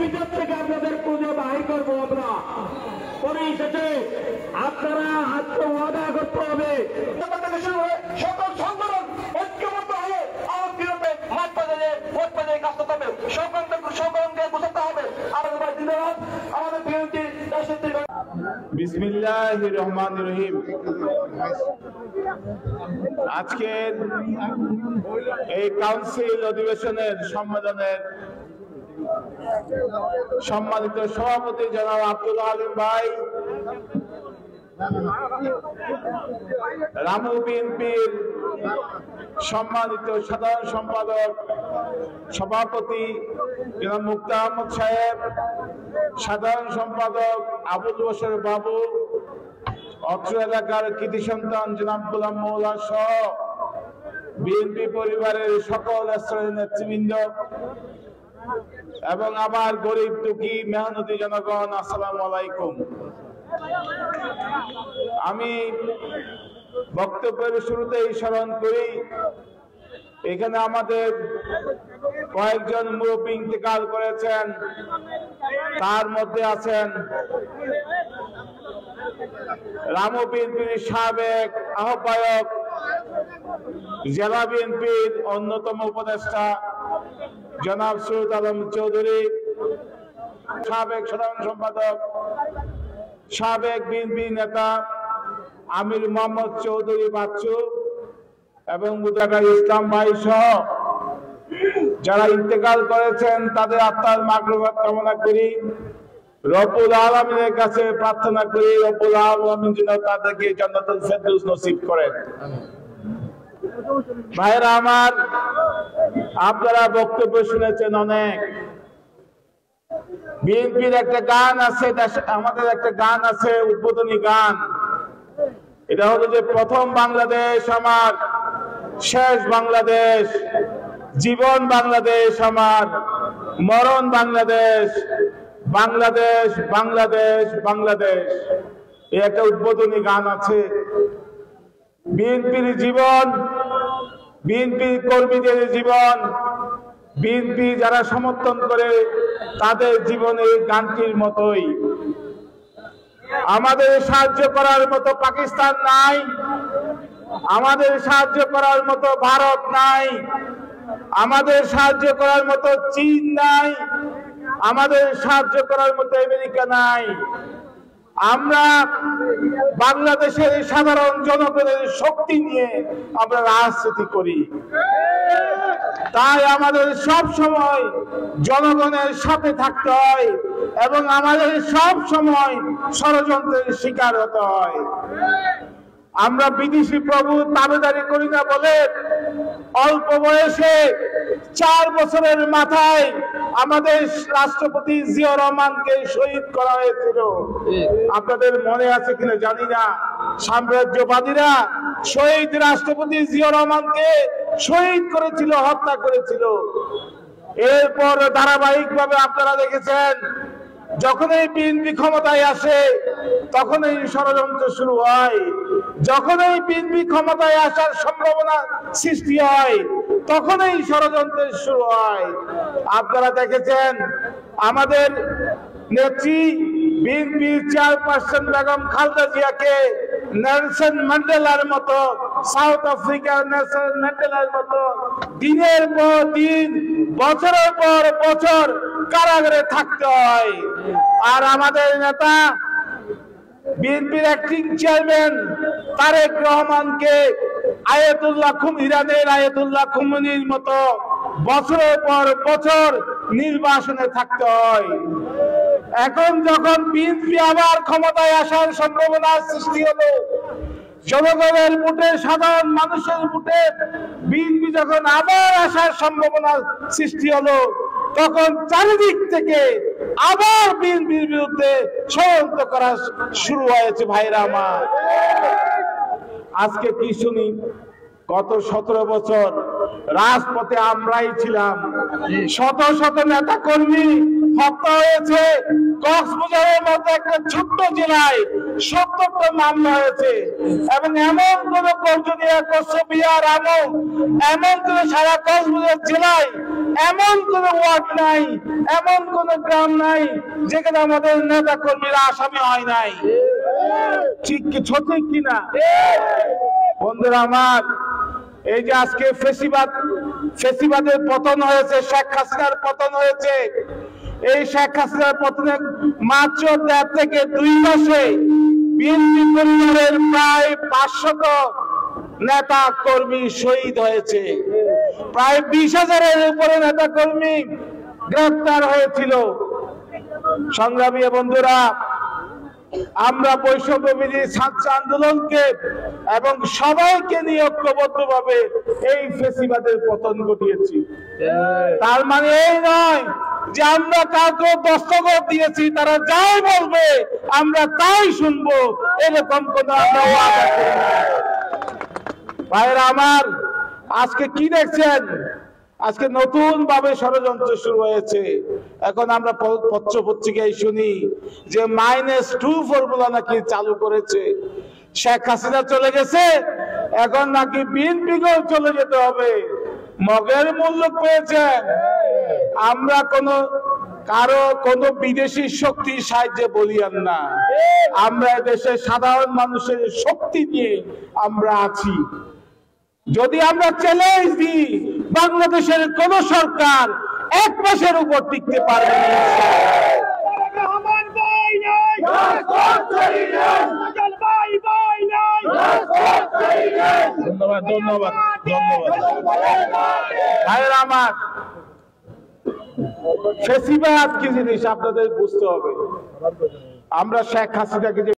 ভিতর থেকে আপনাদের খুঁজে বাহির করবো আমরা। পরিশেষে আপনারা আজকে ওয়াদা করতে হবে সকল সংগঠন ঐক্যবদ্ধ হয়ে আমার বিরুদ্ধে মাঠ বাজারে ভোট বাজারে কাজ করতে হবে, সকলকে বোঝাতে হবে। আমাদের ধন্যবাদ। আমাদের বিএনপি দেশনেত্রী বিসমিল্লাহির রহমানির রহিম। আজকের এই কাউন্সিল অধিবেশনের সম্মেলনের সম্মানিত সভাপতি জনাব আব্দুল আলিম ভাই, রামু বিএনপির সম্মানিত সাধারণ সম্পাদক সভাপতি জনাব মুক্তা আহমদ সাহেব, সাধারণ সম্পাদক আবুল বশর বাবু, অত্র এলাকার কৃতি সন্তান জনাব গোলাম মৌলা সহ বিএনপি পরিবারের সকল স্তরের নেতৃবৃন্দ এবং আমার গরিব দুঃখী মেহনতি জনগণ, আসসালামু আলাইকুম। আমি বক্তব্যের শুরুতেই স্মরণ করি, এখানে আমাদের কয়েকজন মুরব্বী ইন্তেকাল করেছেন। তার মধ্যে আছেন রামু বিএনপির সাবেক আহ্বায়ক, জেলা বিএনপির অন্যতম উপদেষ্টা জনাব সৈয়দ আলম চৌধুরী, সাবেক সাধারণ সম্পাদক, সাবেক বিএনপি নেতা আমির মোহাম্মদ চৌধুরী বাচ্চু এবং মুদাকার ইসলাম ভাই সহ যারা ইন্তেকাল করেছেন তাদের আত্মার মাগফিরাত কামনা করি। রব্বুল আলামিনের কাছে প্রার্থনা করি রব্বুল আলামিন যেন তাদেরকে জান্নাতুল ফেরদৌস নসিব করেন। ভাইরা আমার, আপনারা বক্তব্য শুনেছেন অনেক। বিএনপির একটা গান আছে, আমাদের একটা গান আছে, উদ্বোধনী গান। এটা হলো যে প্রথম বাংলাদেশ আমার, শেষ বাংলাদেশ, জীবন বাংলাদেশ আমার, মরণ বাংলাদেশ, বাংলাদেশ বাংলাদেশ বাংলাদেশ। এই একটা উদ্বোধনী গান আছে। বিএনপির জীবন, বিএনপি কর্মীদের জীবন, বিএনপি যারা সমর্থন করে তাদের জীবনে এই গানটির মতোই। আমাদের সাহায্য করার মতো পাকিস্তান নাই, আমাদের সাহায্য করার মতো ভারত নাই, আমাদের সাহায্য করার মতো চীন নাই, আমাদের সাহায্য করার মতো আমেরিকা নাই। আমরা বাংলাদেশের সাধারণ জনগণের শক্তি নিয়ে আমরা রাজনীতি করি। তাই আমাদের সব সময় জনগণের সাথে থাকতে হয় এবং আমাদের সব সময় ষড়যন্ত্রের শিকার হতে হয়। আমরা বিদেশি প্রভুর দাবিদারি করি না বলে অল্প বয়সে 4 বছরের মাথায় আমাদের রাষ্ট্রপতি জিয়াউর রহমানকে শহীদ করা হয়েছিল। আপনাদের মনে আছে কিনা জানি না, সাম্রাজ্যবাদীরা শহীদ রাষ্ট্রপতি জিয়াউর রহমানকে শহীদ করেছিল, হত্যা করেছিল। এরপর ধারাবাহিকভাবে আপনারা দেখেছেন, যখনই বিএনপি ক্ষমতায় আসে তখনই ষড়যন্ত্র শুরু হয়, যখনই বিএনপি ক্ষমতায় আসার সম্ভাবনা সৃষ্টি হয় তখনই ষড়যন্ত্রের শুরু হয়। আপনারা দেখেছেন আমাদের নেত্রী বিএনপির চেয়ারপারসন বেগম খালেদা জিয়াকে নেলসন ম্যান্ডেলার মতো, সাউথ আফ্রিকার নেলসন ম্যান্ডেলার মতো দিনের পর দিন, বছরের পর বছর কারাগারে থাকতে হয়। আর আমাদের নেতা বিএনপির অ্যাক্টিং চেয়ারম্যান তারেক রহমানকে ইরানের আয়াতুল্লাহ খুমেনির মতো বছরের পর বছর নির্বাসনে থাকতে হয়। এখন যখন বিএনপি আবার ক্ষমতায় আসার সম্ভাবনা সৃষ্টি হলো, জনগণের ভোটে, সাধারণ মানুষের ভোটে বিএনপি যখন আবার আসার সম্ভাবনা সৃষ্টি হলো, তখন চারিদিক থেকে আবার বিএনপির বিরুদ্ধে ষড়যন্ত্র করা শুরু হয়েছে। ভাইরা আমার, আজকে কি শুনি, গত 17 বছর রাজপথে আমরাই ছিলাম, শত শত নেতা কর্মী হত্যা হয়েছে। কক্সবাজারের মতো একটা ছোট্ট জেলায় 70টা মামলা হয়েছে এবং এমন কোন কক্সবাজার রামু, এমন কোন সারা কক্সবাজার জেলায় এমন কোন ওয়ার্ড নাই, এমন কোন গ্রাম নাই যেখানে আমাদের নেতা কর্মীরা আসামি হয় নাই। ঠিক কি সঠিক কিনা বন্ধুরা আমার? এই যে আজকে ফেসিবাদের পতন হয়েছে, শেখ হাসিনার পতন হয়েছে, এই শেখ হাসিনার পতনের মাত্র 1.5 থেকে 2 মাসে বিএনপি পরিবারের প্রায় 500 নেতা কর্মী শহীদ হয়েছে, প্রায় 20,000-এর উপরে নেতা কর্মী গ্রেফতার হয়েছিল। সংগ্রামী বন্ধুরা, আমরা বৈষম্য বিরোধী ছাত্র আন্দোলনকে এবং সবাইকে নিয়ে ঐক্যবদ্ধভাবে এই ফেসিবাদের পতন ঘটিয়েছি। তার মানে এই নয় যে আমরা কাউকে দস্তখত দিয়েছি, তারা যাই বলবে আমরা তাই শুনবো, এরকম কোন আমরা ওয়াদা করি না। ভাইরা আমার, আজকে কি দেখছেন? আজকে নতুন ভাবে ষড়যন্ত্র শুরু হয়েছে। এখন আমরা পত্র পত্রিকায় শুনি যে -2 ফর্মুলা নাকি চালু করেছে। শেখ হাসিনা চলে গেছে, এখন নাকি বিএনপিকেও চলে যেতে হবে। মগের মূল্য পেয়েছেন। আমরা কারো কোনো বিদেশি শক্তির সাহায্যে বলিয়ান না, আমরা দেশের সাধারণ মানুষের শক্তি নিয়ে আমরা আছি। যদি আমরা চ্যালেঞ্জ দিই, বাংলাদেশের কোন সরকার 1 মাসের উপর টিকতে পারবে না। ধন্যবাদ ধন্যবাদ ধন্যবাদ ভাইয়েরা আমার। ফেসিবাদ কি জিনিস আপনাদের বুঝতে হবে। আমরা শেখ হাসিনাকে